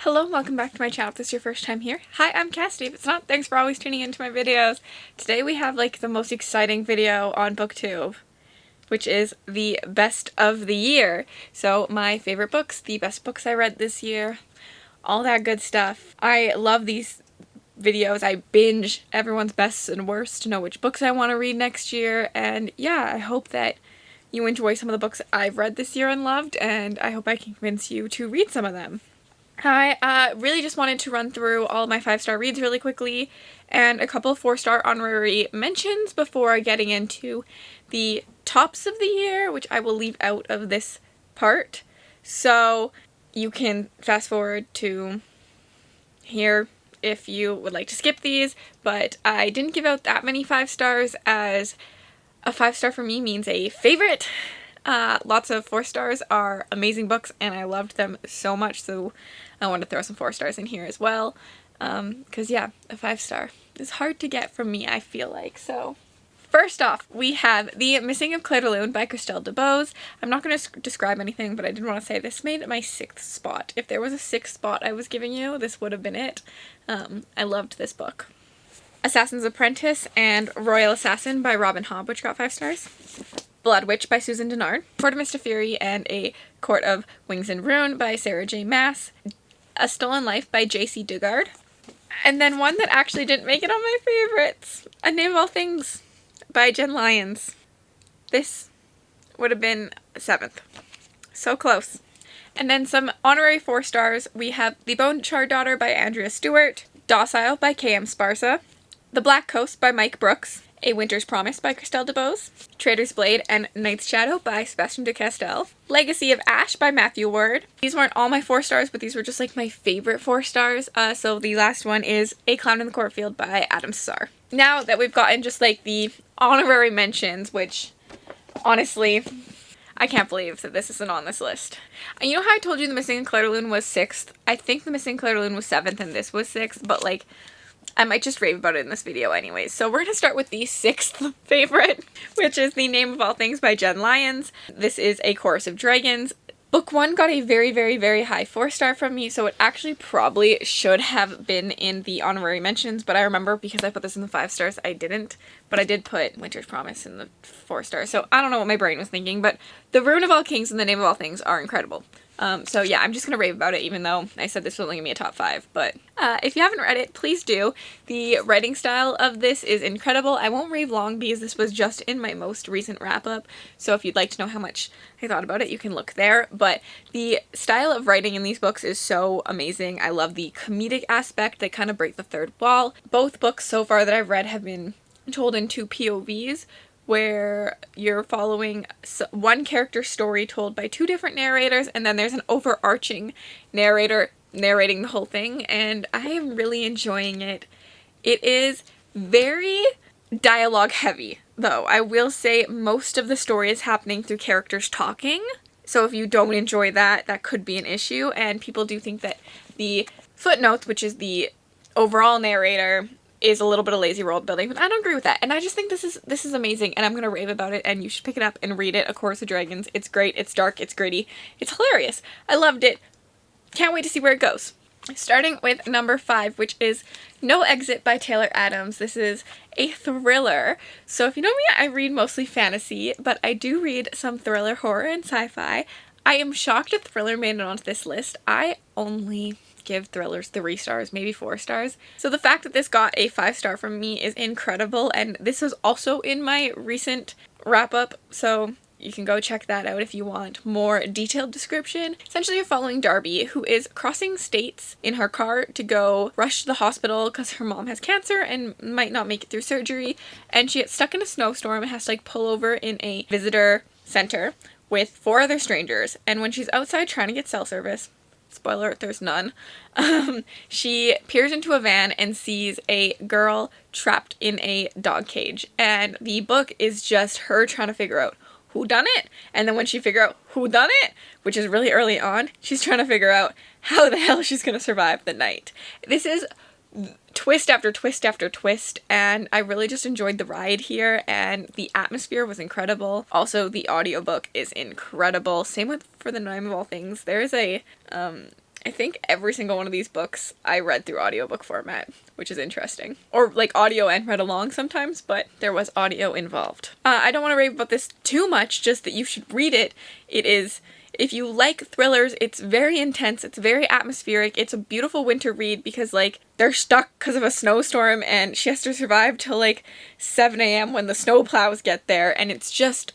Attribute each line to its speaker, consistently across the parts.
Speaker 1: Hello and welcome back to my channel if this is your first time here. Hi, I'm Cassidy. If it's not, thanks for always tuning into my videos. Today we have like the most exciting video on BookTube, which is the best of the year. So my favorite books, the best books I read this year, all that good stuff. I love these videos. I binge everyone's best and worst to know which books I want to read next year. And yeah, I hope that you enjoy some of the books I've read this year and loved, and I hope I can convince you to read some of them. I really just wanted to run through all of my 5-star reads really quickly and a couple of 4-star honorary mentions before getting into the tops of the year, which I will leave out of this part. So you can fast forward to here if you would like to skip these, but I didn't give out that many 5 stars as a 5-star for me means a favorite. Lots of 4 stars are amazing books and I loved them so much, so I want to throw some 4 stars in here as well, because yeah, a 5-star is hard to get from me, I feel like. So first off, we have The Missing of Claire de Lune by Scribd Link. I'm not going to describe anything, but I did want to say this made my 6th spot. If there was a 6th spot I was giving you, this would have been it. I loved this book. Assassin's Apprentice and Royal Assassin by Robin Hobb, which got 5 stars. Blood Witch by Susan Dennard, Court of Mr. Fury and A Court of Wings and Ruin by Sarah J. Maas, A Stolen Life by J.C. Dugard, and then one that actually didn't make it on my favorites, A Name of All Things by Jen Lyons. This would have been 7th. So close. And then some honorary 4 stars. We have The Bone Charred Daughter by Andrea Stewart, Docile by K.M. Sparsa, The Black Coast by Mike Brooks, A Winter's Promise by Scribd Link, Traitor's Blade and Night's Shadow by Sebastian de Castell, Legacy of Ash by Matthew Ward. These weren't all my 4 stars, but these were just like my favorite 4 stars. So the last one is A Clown in the Cornfield by Adam Cesar. Now that we've gotten just like the honorary mentions, which honestly, I can't believe that this isn't on this list. You know how I told you The Missing of Claire de Lune was 6th? I think The Missing of Claire de Lune was 7th and this was 6th, but like, I might just rave about it in this video anyways. So we're going to start with the 6th favorite, which is The Name of All Things by Jen Lyons. This is A Chorus of Dragons. Book 1 got a very, very, very high 4-star from me, so it actually probably should have been in the honorary mentions, but I remember because I put this in the 5 stars, I didn't. But I did put Winter's Promise in the 4 stars, so I don't know what my brain was thinking, but The Ruin of All Kings and The Name of All Things are incredible. So yeah, I'm just going to rave about it, even though I said this was only going to be a top 5. But if you haven't read it, please do. The writing style of this is incredible. I won't rave long because this was just in my most recent wrap-up. So if you'd like to know how much I thought about it, you can look there. But the style of writing in these books is so amazing. I love the comedic aspect. They kind of break the third wall. Both books so far that I've read have been told in 2 POVs, where you're following one character's story told by 2 different narrators, and then there's an overarching narrator narrating the whole thing, and I am really enjoying it. It is very dialogue heavy, though. I will say most of the story is happening through characters talking, so if you don't enjoy that, that could be an issue, and people do think that the footnotes, which is the overall narrator, is a little bit of lazy world building, but I don't agree with that. And I just think this is amazing, and I'm gonna rave about it, and you should pick it up and read it. A Chorus of Dragons. It's great, it's dark, it's gritty, it's hilarious. I loved it. Can't wait to see where it goes. Starting with number 5, which is No Exit by Taylor Adams. This is a thriller. So if you know me, I read mostly fantasy, but I do read some thriller, horror, and sci-fi. I am shocked a thriller made it onto this list. I only give thrillers 3 stars, maybe 4 stars. So the fact that this got a 5-star from me is incredible, and this was also in my recent wrap-up, so you can go check that out if you want more detailed description. Essentially, you're following Darby, who is crossing states in her car to go rush to the hospital because her mom has cancer and might not make it through surgery, and she gets stuck in a snowstorm and has to like pull over in a visitor center with 4 other strangers, and when she's outside trying to get cell service, spoiler alert, there's none, she peers into a van and sees a girl trapped in a dog cage, and the book is just her trying to figure out who done it, and then when she figures out who done it, which is really early on, she's trying to figure out how the hell she's gonna survive the night. This is twist after twist after twist, and I really just enjoyed the ride here, and the atmosphere was incredible. Also, the audiobook is incredible. Same with For the Name of All Things. There is a I think every single one of these books I read through audiobook format, which is interesting. Or like audio and read along sometimes, but there was audio involved. I don't want to rave about this too much, just that you should read it. It is, if you like thrillers, it's very intense, it's very atmospheric, it's a beautiful winter read because like they're stuck because of a snowstorm and she has to survive till like 7 a.m. when the snowplows get there, and it's just,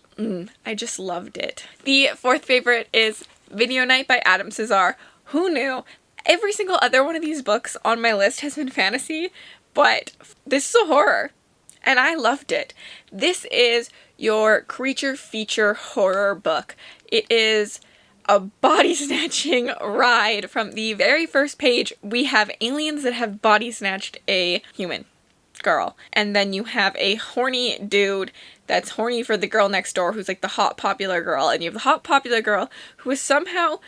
Speaker 1: I just loved it. The fourth favorite is Video Night by Adam Cesar. Who knew? Every single other one of these books on my list has been fantasy, but this is a horror, and I loved it. This is your creature feature horror book. It is a body snatching ride. From the very first page, we have aliens that have body snatched a human girl, and then you have a horny dude that's horny for the girl next door who's like the hot popular girl, and you have the hot popular girl who is somehow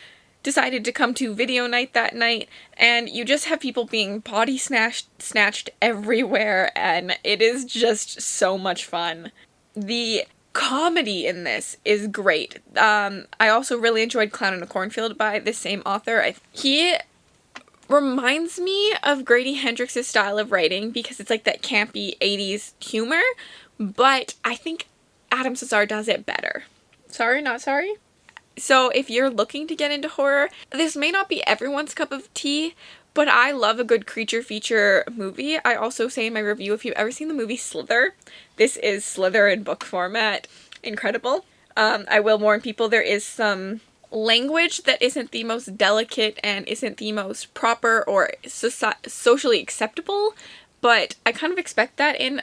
Speaker 1: decided to come to video night that night, and you just have people being body snatched everywhere, and it is just so much fun. The comedy in this is great. I also really enjoyed Clown in a Cornfield by the same author. He reminds me of Grady Hendrix's style of writing because it's like that campy 80s humor, but I think Adam Cesar does it better. Sorry, not sorry? So if you're looking to get into horror, this may not be everyone's cup of tea, but I love a good creature feature movie. I also say in my review, if you've ever seen the movie Slither, this is Slither in book format. Incredible. I will warn people, there is some language that isn't the most delicate and isn't the most proper or socially acceptable, but I kind of expect that in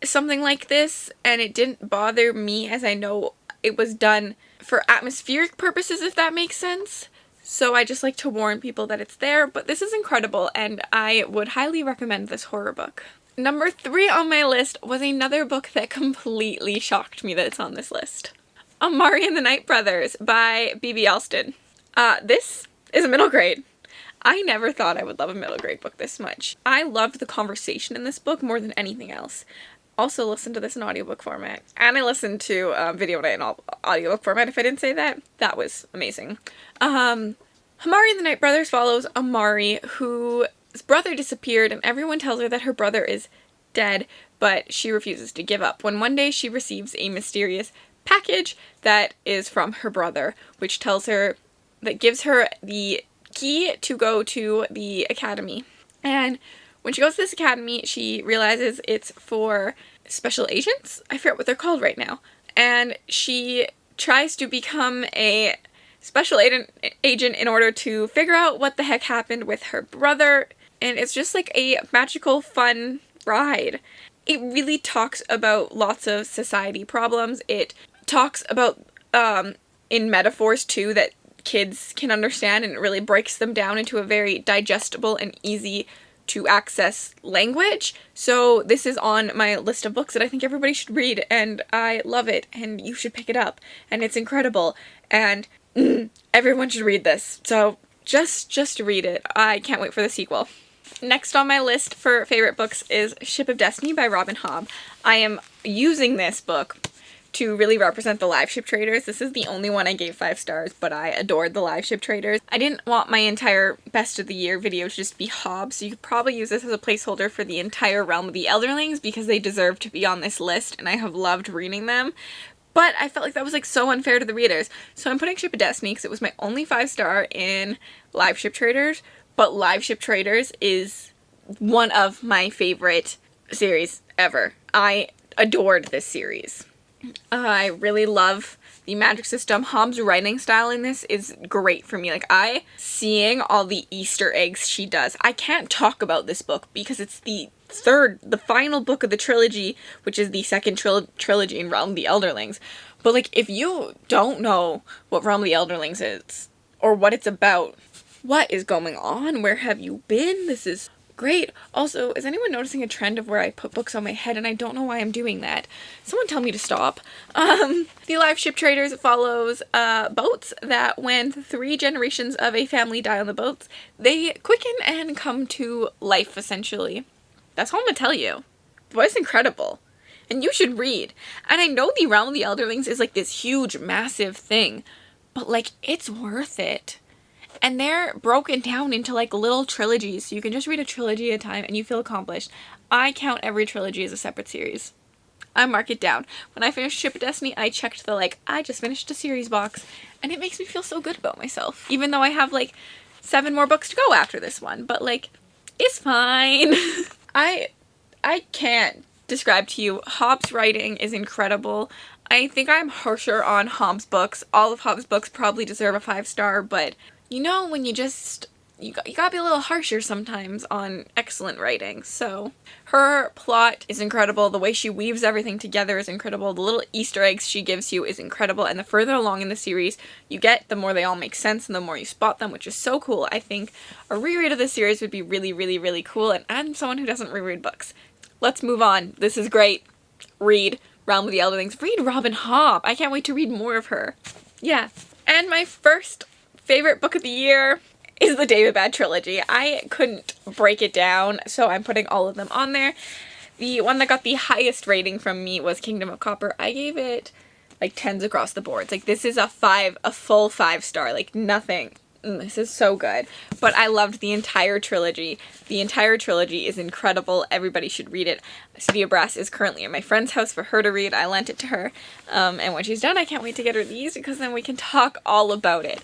Speaker 1: something like this, and it didn't bother me as I know it was done for atmospheric purposes, if that makes sense. So I just like to warn people that it's there, but this is incredible and I would highly recommend this horror book. Number 3 on my list was another book that completely shocked me that it's on this list. Amari and the Night Brothers by B.B. Alston. This is a middle grade. I never thought I would love a middle grade book this much. I loved the conversation in this book more than anything else. Also listened to this in audiobook format. And I listened to Video Night in audiobook format, if I didn't say that. That was amazing. Amari and the Night Brothers follows Amari, whose brother disappeared, and everyone tells her that her brother is dead, but she refuses to give up. When one day she receives a mysterious package that is from her brother, which tells her, that gives her the key to go to the academy. And when she goes to this academy, she realizes it's for special agents. I forget what they're called right now. And she tries to become a special agent in order to figure out what the heck happened with her brother. And it's just like a magical, fun ride. It really talks about lots of society problems. It talks about, in metaphors too, that kids can understand, and it really breaks them down into a very digestible and easy to access language. So this is on my list of books that I think everybody should read, and I love it, and you should pick it up, and it's incredible, and everyone should read this. So just read it. I can't wait for the sequel. Next on my list for favorite books is Ship of Destiny by Robin Hobb. I am using this book to really represent the live ship traders. This is the only one I gave 5 stars, but I adored the live ship traders. I didn't want my entire best of the year video to just be Hobb, so you could probably use this as a placeholder for the entire realm of the Elderlings because they deserve to be on this list and I have loved reading them. But I felt like that was like so unfair to the readers. So I'm putting Ship of Destiny because it was my only 5-star in live ship traders, but live ship traders is one of my favorite series ever. I adored this series. I really love the magic system. Hobb's writing style in this is great for me. Like, seeing all the Easter eggs she does. I can't talk about this book because it's the final book of the trilogy, which is the second trilogy in Realm of the Elderlings. But, like, if you don't know what Realm of the Elderlings is, or what it's about, what is going on? Where have you been? This is great. Also, is anyone noticing a trend of where I put books on my head and I don't know why I'm doing that? Someone tell me to stop. The live ship traders follows boats that when 3 generations of a family die on the boats, they quicken and come to life, essentially. That's all I'm gonna tell you. The book's incredible. And you should read. And I know the Realm of the Elderlings is like this huge, massive thing, but like, it's worth it. And they're broken down into like little trilogies, so you can just read a trilogy at a time and you feel accomplished. I count every trilogy as a separate series. I mark it down. When I finish Ship of Destiny, I checked the like, I just finished a series box, and it makes me feel so good about myself. Even though I have like 7 more books to go after this one, but like, it's fine. I can't describe to you, Hobbs' writing is incredible. I think I'm harsher on Hobbs' books. All of Hobbs' books probably deserve a 5-star, but you know when you just, you gotta be a little harsher sometimes on excellent writing. So her plot is incredible. The way she weaves everything together is incredible. The little Easter eggs she gives you is incredible. And the further along in the series you get, the more they all make sense and the more you spot them, which is so cool. I think a reread of this series would be really, really, really cool. And I'm someone who doesn't reread books. Let's move on. This is great. Read Realm of the Elderlings. Read Robin Hobb. I can't wait to read more of her. Yeah. And my first favorite book of the year is the David Bad trilogy. I couldn't break it down, so I'm putting all of them on there. The one that got the highest rating from me was Kingdom of Copper. I gave it like 10s across the boards. Like this is a full 5-star, like nothing. This is so good. But I loved the entire trilogy. The entire trilogy is incredible. Everybody should read it. City of Brass is currently at my friend's house for her to read. I lent it to her. And when she's done, I can't wait to get her these because then we can talk all about it.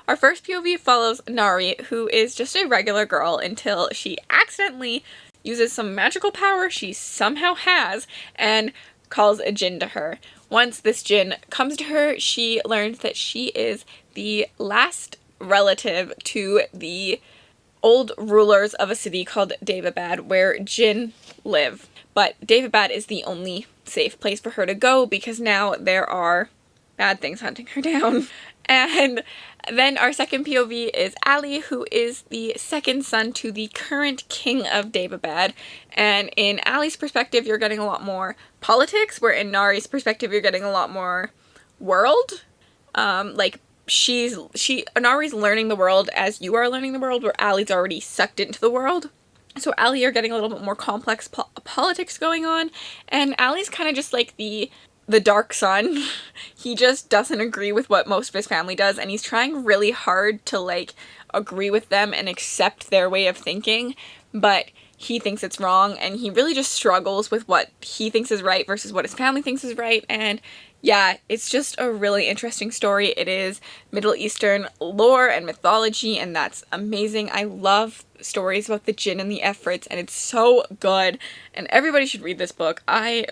Speaker 1: Our first POV follows Nari, who is just a regular girl until she accidentally uses some magical power she somehow has and calls a djinn to her. Once this djinn comes to her, she learns that she is the last relative to the old rulers of a city called Daevabad, where djinn live. But Daevabad is the only safe place for her to go because now there are bad things hunting her down. And then our second POV is Ali, who is the second son to the current king of Daevabad. And in Ali's perspective, you're getting a lot more politics, where in Nari's perspective, you're getting a lot more world. Like, Nari's learning the world as you are learning the world, where Ali's already sucked into the world. So Ali, you're getting a little bit more complex politics going on. And Ali's kind of just like the dark son. He just doesn't agree with what most of his family does, and he's trying really hard to like agree with them and accept their way of thinking, but he thinks it's wrong, and he really just struggles with what he thinks is right versus what his family thinks is right. And yeah, it's just a really interesting story. It is Middle Eastern lore and mythology, and that's amazing. I love stories about the jinn and the Efrits, and it's so good, and everybody should read this book. I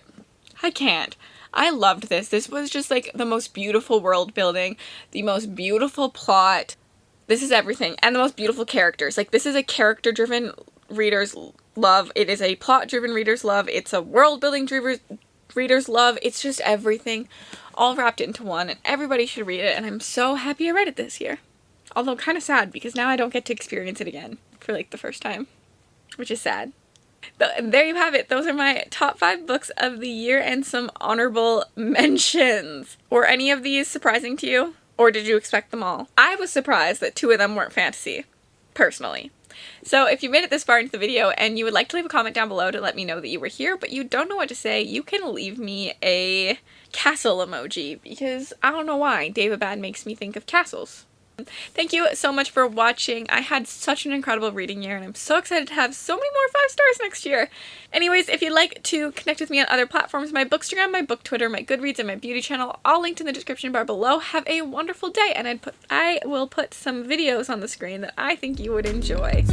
Speaker 1: can't. I loved this. This was just like the most beautiful world building, the most beautiful plot. This is everything. And the most beautiful characters. Like, this is a character-driven reader's love. It is a plot-driven reader's love. It's a world-building reader's love. It's just everything all wrapped into one, and everybody should read it, and I'm so happy I read it this year. Although kind of sad, because now I don't get to experience it again for like the first time, which is sad. There you have it. Those are my top 5 books of the year and some honorable mentions. Were any of these surprising to you? Or did you expect them all? I was surprised that 2 of them weren't fantasy, personally. So if you made it this far into the video and you would like to leave a comment down below to let me know that you were here, but you don't know what to say, you can leave me a castle emoji, because I don't know why Daevabad makes me think of castles. Thank you so much for watching. I had such an incredible reading year, and I'm so excited to have so many more 5 stars next year. Anyways, if you'd like to connect with me on other platforms, my Bookstagram, my Book Twitter, my Goodreads, and my beauty channel, all linked in the description bar below. Have a wonderful day, and I will put some videos on the screen that I think you would enjoy.